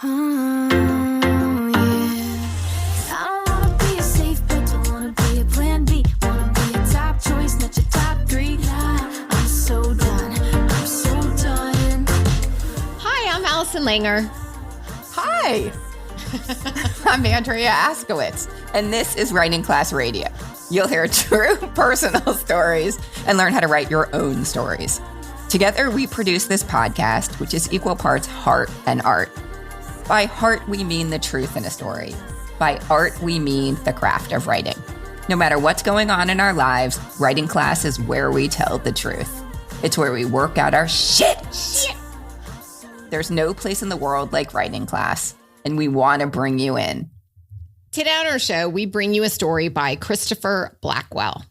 Oh, yeah. I don't wanna be a safe bet, don't wanna be a plan B. Wanna be a top choice, not your top three. I'm so done, I'm so done. Hi, I'm Allison Langer. Hi, I'm Andrea Askowitz, and this is Writing Class Radio. You'll hear true personal stories and learn how to write your own stories. Together, we produce this podcast, which is equal parts heart and art. By heart, we mean the truth in a story. By art, we mean the craft of writing. No matter what's going on in our lives, writing class is where we tell the truth. It's where we work out our shit. There's no place in the world like writing class, and we want to bring you in. Today on our show, we bring you a story by Christopher Blackwell.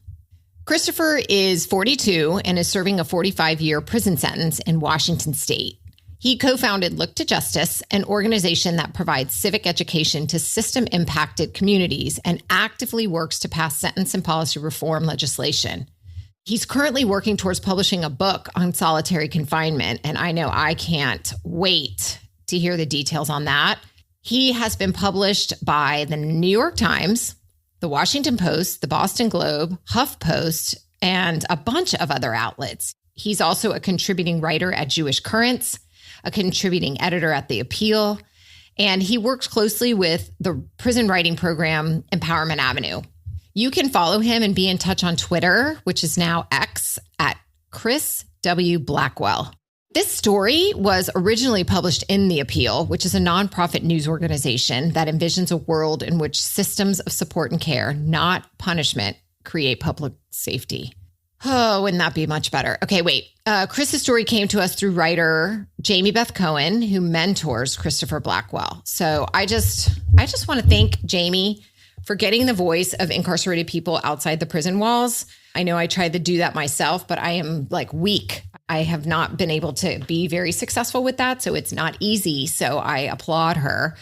Christopher is 42 and is serving a 45-year prison sentence in Washington State. He co-founded Look to Justice, an organization that provides civic education to system-impacted communities and actively works to pass sentence and policy reform legislation. He's currently working towards publishing a book on solitary confinement, and I know I can't wait to hear the details on that. He has been published by the New York Times, the Washington Post, the Boston Globe, HuffPost, and a bunch of other outlets. He's also a contributing writer at Jewish Currents, a contributing editor at The Appeal, and he works closely with the prison writing program Empowerment Avenue. You can follow him and be in touch on Twitter, which is now X, at Chris W. Blackwell. This story was originally published in The Appeal, which is a nonprofit news organization that envisions a world in which systems of support and care, not punishment, create public safety. Oh, wouldn't that be much better? Okay, wait. Chris's story came to us through writer Jamie Beth Cohen, who mentors Christopher Blackwell. So I just want to thank Jamie for getting the voice of incarcerated people outside the prison walls. I know I tried to do that myself, but I am weak. I have not been able to be very successful with that, so it's not easy. So I applaud her.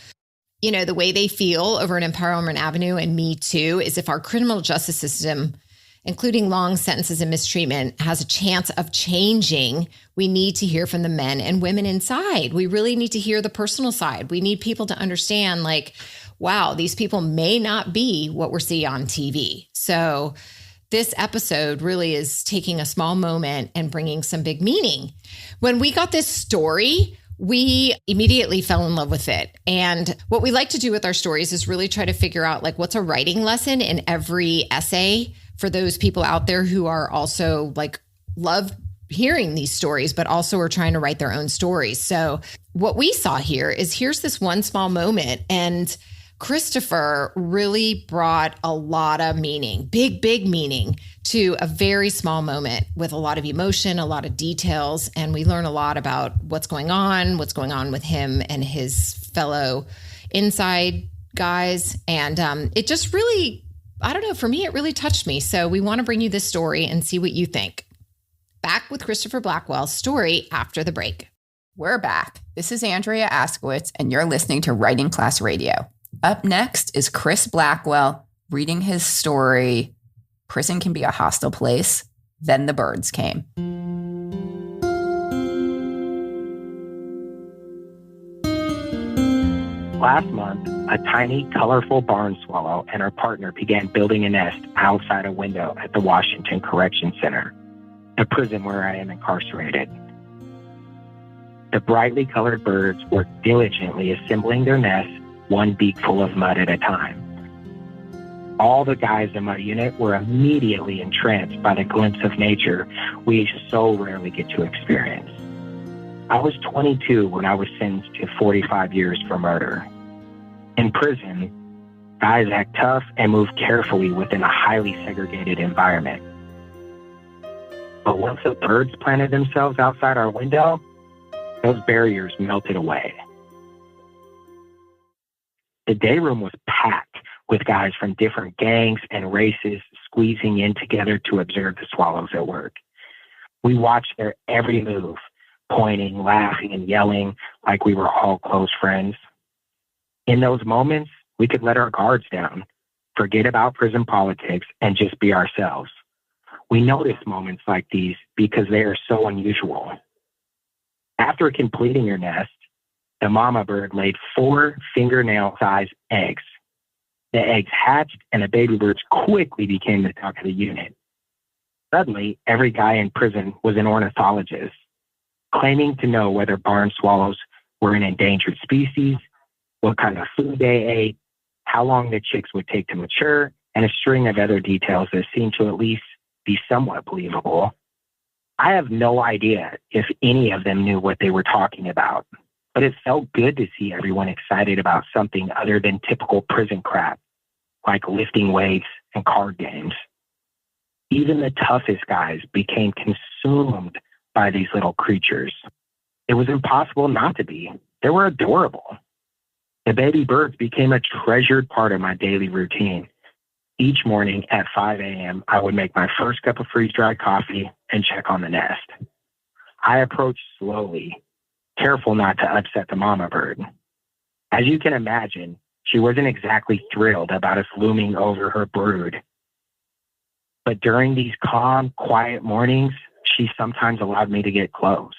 You know, the way they feel over at Empowerment Avenue and Me Too is if our criminal justice system, including long sentences and mistreatment, has a chance of changing, we need to hear from the men and women inside. We really need to hear the personal side. We need people to understand, wow, these people may not be what we're seeing on TV. So this episode really is taking a small moment and bringing some big meaning. When we got this story, we immediately fell in love with it. And what we like to do with our stories is really try to figure out what's a writing lesson in every essay for those people out there who are also love hearing these stories, but also are trying to write their own stories. So what we saw here is here's this one small moment, and Christopher really brought a lot of meaning, big meaning to a very small moment with a lot of emotion, a lot of details. And we learn a lot about what's going on with him and his fellow inside guys. And it just really, I don't know, for me, it really touched me. So we want to bring you this story and see what you think. Back with Christopher Blackwell's story after the break. We're back. This is Andrea Askowitz, and you're listening to Writing Class Radio. Up next is Chris Blackwell reading his story, Prison Can Be a Hostile Place, Then the Birds Came. Last month, a tiny, colorful barn swallow and her partner began building a nest outside a window at the Washington Correction Center, the prison where I am incarcerated. The brightly colored birds worked diligently assembling their nests, one beak full of mud at a time. All the guys in my unit were immediately entranced by the glimpse of nature we so rarely get to experience. I was 22 when I was sentenced to 45 years for murder. In prison, guys act tough and move carefully within a highly segregated environment. But once the birds planted themselves outside our window, those barriers melted away. The day room was packed with guys from different gangs and races squeezing in together to observe the swallows at work. We watched their every move, pointing, laughing, and yelling like we were all close friends. In those moments, we could let our guards down, forget about prison politics, and just be ourselves. We notice moments like these because they are so unusual. After completing your nest, The mama bird laid 4 fingernail-sized eggs. The eggs hatched, and the baby birds quickly became the talk of the unit. Suddenly, every guy in prison was an ornithologist, claiming to know whether barn swallows were an endangered species, what kind of food they ate, how long the chicks would take to mature, and a string of other details that seemed to at least be somewhat believable. I have no idea if any of them knew what they were talking about, but it felt good to see everyone excited about something other than typical prison crap, like lifting weights and card games. Even the toughest guys became consumed by these little creatures. It was impossible not to be. They were adorable. The baby birds became a treasured part of my daily routine. Each morning at 5 a.m., I would make my first cup of freeze-dried coffee and check on the nest. I approached slowly, careful not to upset the mama bird. As you can imagine, she wasn't exactly thrilled about us looming over her brood. But during these calm, quiet mornings, she sometimes allowed me to get close.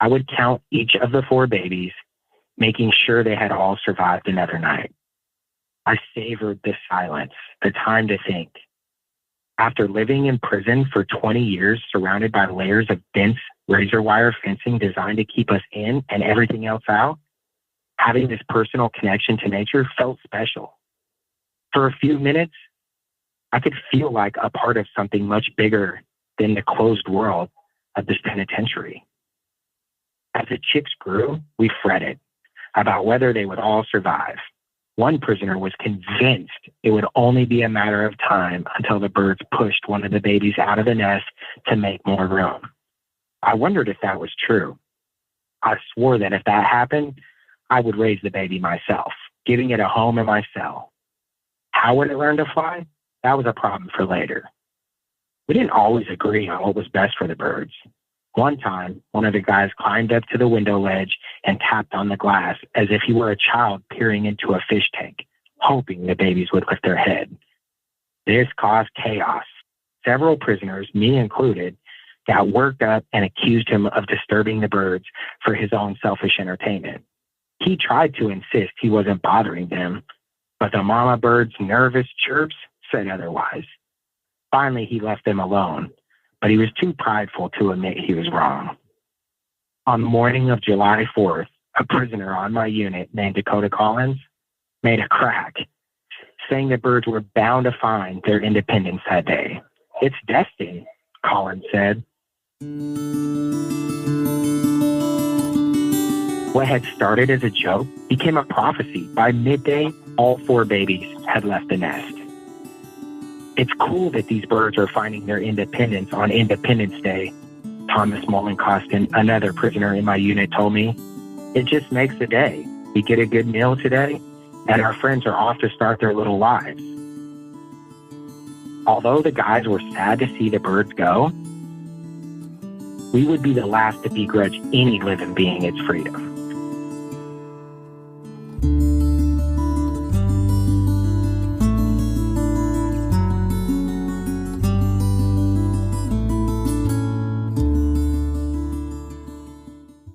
I would count each of the 4 babies, making sure they had all survived another night. I savored the silence, the time to think. After living in prison for 20 years, surrounded by layers of dense razor wire fencing designed to keep us in and everything else out, having this personal connection to nature felt special. For a few minutes, I could feel like a part of something much bigger than the closed world of this penitentiary. As the chicks grew, we fretted about whether they would all survive. One prisoner was convinced it would only be a matter of time until the birds pushed one of the babies out of the nest to make more room. I wondered if that was true. I swore that if that happened, I would raise the baby myself, giving it a home in my cell. How would it learn to fly? That was a problem for later. We didn't always agree on what was best for the birds. One time, one of the guys climbed up to the window ledge and tapped on the glass as if he were a child peering into a fish tank, hoping the babies would lift their head. This caused chaos. Several prisoners, me included, got worked up and accused him of disturbing the birds for his own selfish entertainment. He tried to insist he wasn't bothering them, but the mama bird's nervous chirps said otherwise. Finally, he left them alone, but he was too prideful to admit he was wrong. On the morning of July 4th, a prisoner on my unit named Dakota Collins made a crack, saying the birds were bound to find their independence that day. It's destined, Collins said. What had started as a joke became a prophecy. By midday, all 4 babies had left the nest. It's cool that these birds are finding their independence on Independence Day, Thomas Mollenkostin, another prisoner in my unit, told me. It just makes the day. We get a good meal today, and our friends are off to start their little lives. Although the guys were sad to see the birds go, we would be the last to begrudge any living being its freedom.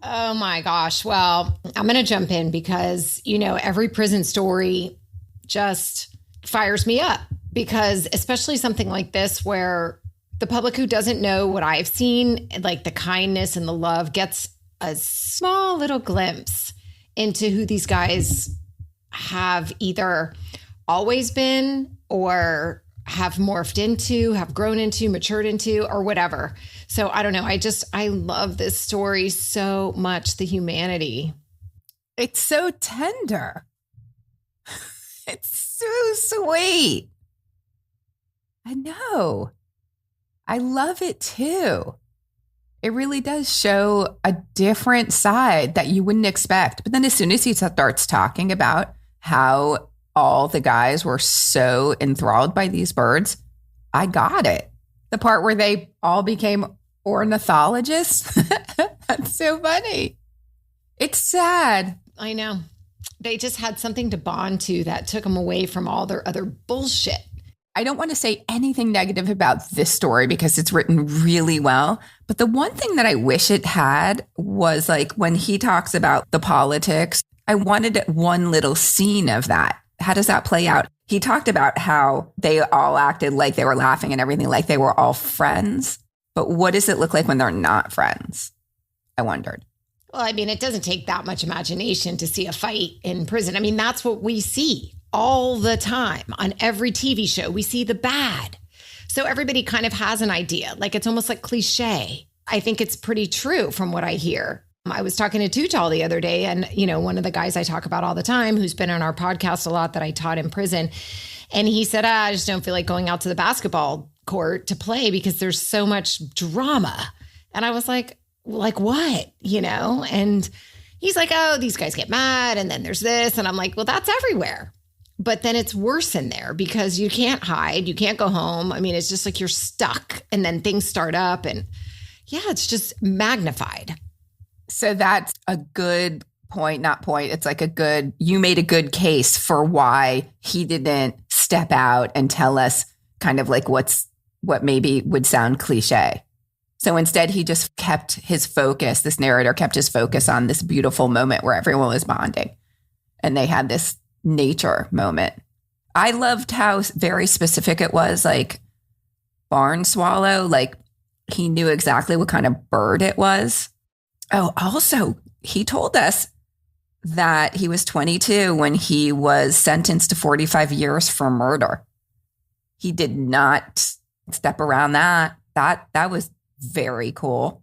Oh my gosh. Well, I'm going to jump in because, every prison story just fires me up, because especially something like this where the public who doesn't know what I've seen, like the kindness and the love, gets a small little glimpse into who these guys have either always been or have morphed into, have grown into, matured into, or whatever. So I don't know. I love this story so much, the humanity. It's so tender. It's so sweet. I know. I love it too. It really does show a different side that you wouldn't expect. But then as soon as he starts talking about how all the guys were so enthralled by these birds, I got it. The part where they all became ornithologists. That's so funny. It's sad. I know. They just had something to bond to that took them away from all their other bullshit. I don't want to say anything negative about this story because it's written really well. But the one thing that I wish it had was like when he talks about the politics, I wanted one little scene of that. How does that play out? He talked about how they all acted like they were laughing and everything, like they were all friends. But what does it look like when they're not friends? I wondered. Well, I mean, it doesn't take that much imagination to see a fight in prison. I mean, that's what we see all the time on every TV show. We see the bad. So everybody kind of has an idea. Like it's almost like cliche. I think it's pretty true from what I hear. I was talking to Tutal the other day, and, you know, one of the guys I talk about all the time who's been on our podcast a lot that I taught in prison. And he said, I just don't feel like going out to the basketball court to play because there's so much drama. And I was like what? You know? And he's like, oh, these guys get mad. And then there's this. And I'm like, well, that's everywhere. But then it's worse in there because you can't hide. You can't go home. I mean, it's just like you're stuck and then things start up and yeah, it's just magnified. So that's a good point, not point. It's like you made a good case for why he didn't step out and tell us kind of like what maybe would sound cliche. So instead, he just kept his focus. This narrator kept his focus on this beautiful moment where everyone was bonding and they had this nature moment. I loved how very specific it was, like barn swallow, like he knew exactly what kind of bird it was. Oh, also, he told us that he was 22 when he was sentenced to 45 years for murder. He did not step around that. That was very cool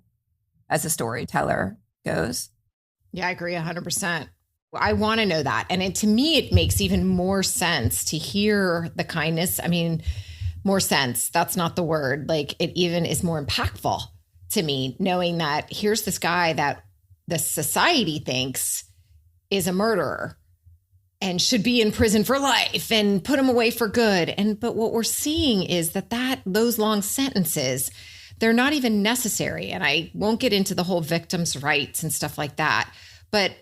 as a storyteller goes. Yeah, I agree 100%. I want to know that. And to me, it makes even more sense to hear the kindness. I mean, more sense. That's not the word. Like it even is more impactful to me, knowing that here's this guy that the society thinks is a murderer and should be in prison for life and put him away for good. But what we're seeing is that those long sentences, they're not even necessary. And I won't get into the whole victims' rights and stuff like that. But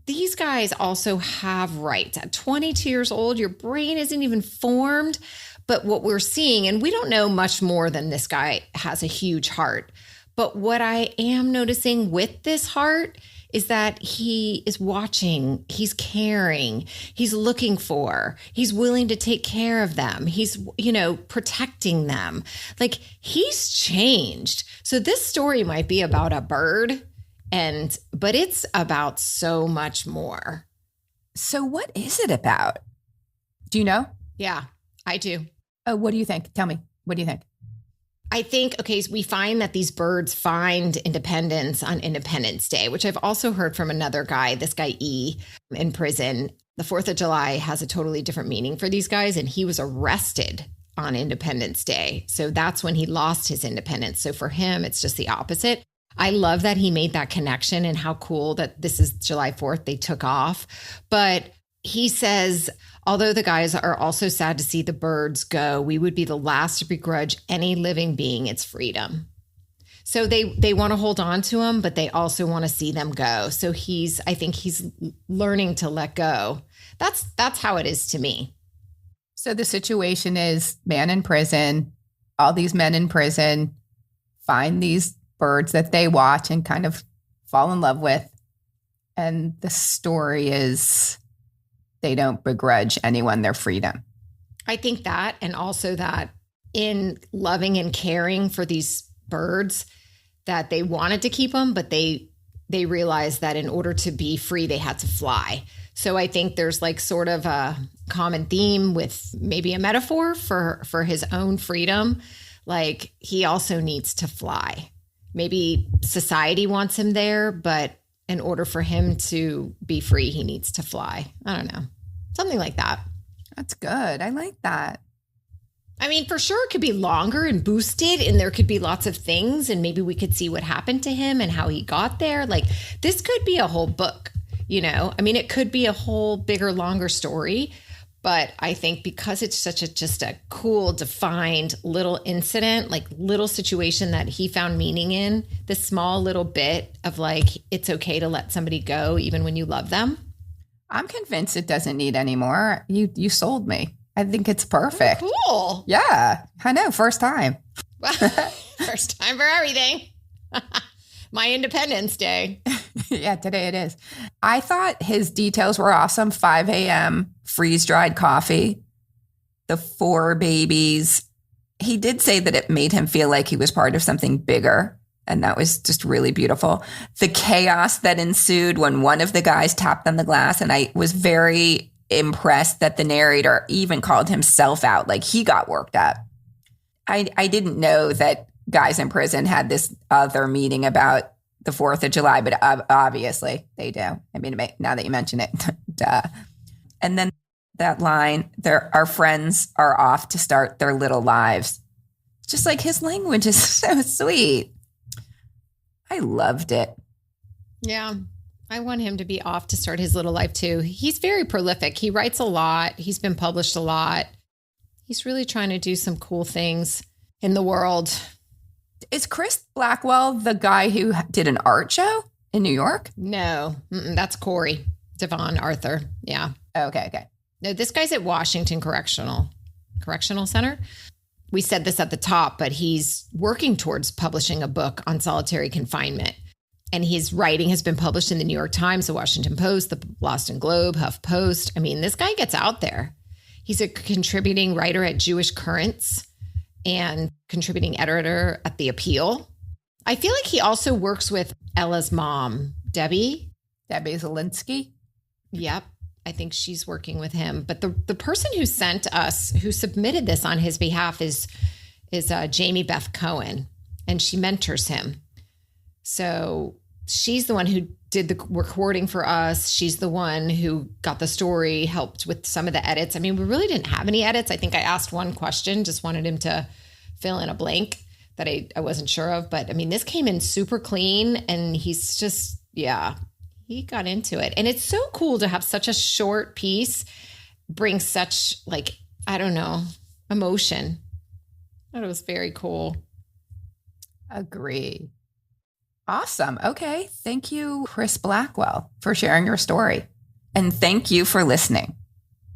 these guys also have rights. At 22 years old, your brain isn't even formed. But what we're seeing, and we don't know much more than this guy has a huge heart. But what I am noticing with this heart is that he is watching, he's caring, he's looking for, he's willing to take care of them. He's, protecting them. Like he's changed. So this story might be about a bird, but it's about so much more. So what is it about? Do you know? Yeah, I do. Oh, what do you think? Tell me. What do you think? I think, so we find that these birds find independence on Independence Day, which I've also heard from another guy, this guy E in prison. The 4th of July has a totally different meaning for these guys, and he was arrested on Independence Day. So that's when he lost his independence. So for him, it's just the opposite. I love that he made that connection and how cool that this is July 4th, they took off. But he says, although the guys are also sad to see the birds go, we would be the last to begrudge any living being its freedom. So they want to hold on to them, but they also want to see them go. So I think he's learning to let go. That's how it is to me. So the situation is man in prison, all these men in prison find these birds that they watch and kind of fall in love with. And the story is they don't begrudge anyone their freedom. I think that, and also that in loving and caring for these birds, that they wanted to keep them, but they realized that in order to be free, they had to fly. So I think there's like sort of a common theme with maybe a metaphor for his own freedom. Like he also needs to fly. Maybe society wants him there, but in order for him to be free, he needs to fly. I don't know. Something like that. That's good. I like that. I mean, for sure, it could be longer and boosted, and there could be lots of things, and maybe we could see what happened to him and how he got there. Like, this could be a whole book, I mean, it could be a whole bigger, longer story. But I think because it's just a cool, defined little incident, like little situation that he found meaning in, this small little bit of like, it's okay to let somebody go even when you love them. I'm convinced it doesn't need any more. You sold me. I think it's perfect. Cool. Yeah, I know. First time. Well, first time for everything. My Independence Day. Yeah, today it is. I thought his details were awesome. 5 a.m., freeze-dried coffee, the 4 babies. He did say that it made him feel like he was part of something bigger, and that was just really beautiful. The chaos that ensued when one of the guys tapped on the glass, and I was very impressed that the narrator even called himself out, like he got worked up. I didn't know that guys in prison had this other meeting about the 4th of July, but obviously they do. I mean, now that you mention it, duh. And then that line, our friends are off to start their little lives. Just like his language is so sweet. I loved it. Yeah. I want him to be off to start his little life too. He's very prolific. He writes a lot. He's been published a lot. He's really trying to do some cool things in the world. Is Chris Blackwell the guy who did an art show in New York? No, that's Corey Devon Arthur. Yeah. Okay. No, this guy's at Washington Correctional Center. We said this at the top, but he's working towards publishing a book on solitary confinement. And his writing has been published in the New York Times, the Washington Post, the Boston Globe, Huff Post. I mean, this guy gets out there. He's a contributing writer at Jewish Currents and contributing editor at The Appeal. I feel like he also works with Ella's mom, Debbie Zelinsky. Yep. I think she's working with him. But the person who submitted this on his behalf is Jamie Beth Cohen, and she mentors him. So she's the one who did the recording for us. She's the one who got the story, helped with some of the edits. I mean, we really didn't have any edits. I think I asked one question, just wanted him to fill in a blank that I wasn't sure of. But I mean, this came in super clean, and he's just, he got into it. And it's so cool to have such a short piece bring such, like, I don't know, emotion. I thought it was very cool. Agree. Awesome. Okay. Thank you, Chris Blackwell, for sharing your story. And thank you for listening.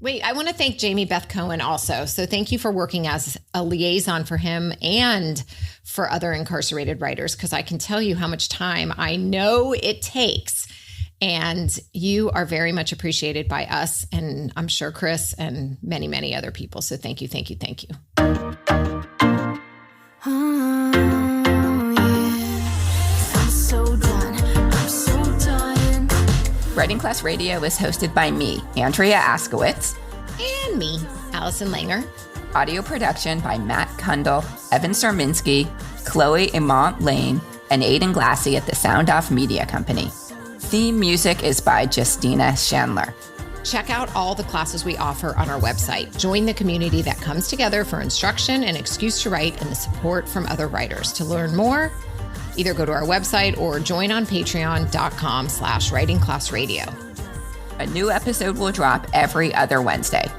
Wait, I want to thank Jamie Beth Cohen also. So thank you for working as a liaison for him and for other incarcerated writers, because I can tell you how much time I know it takes. And you are very much appreciated by us, and I'm sure Chris and many, many other people. So thank you, thank you, thank you. Writing Class Radio is hosted by me, Andrea Askowitz. And me, Allison Langer. Audio production by Matt Kundle, Evan Serminski, Chloe Imont Lane, and Aidan Glassy at the Sound Off Media Company. Theme music is by Justina Chandler. Check out all the classes we offer on our website. Join the community that comes together for instruction and excuse to write and the support from other writers. To learn more, either go to our website or join on patreon.com/writingclassradio. A new episode will drop every other Wednesday.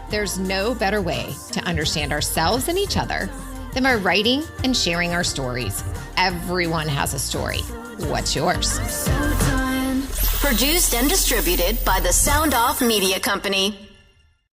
There's no better way to understand ourselves and each other than by writing and sharing our stories. Everyone has a story. What's yours? Produced and distributed by the Sound Off Media Company.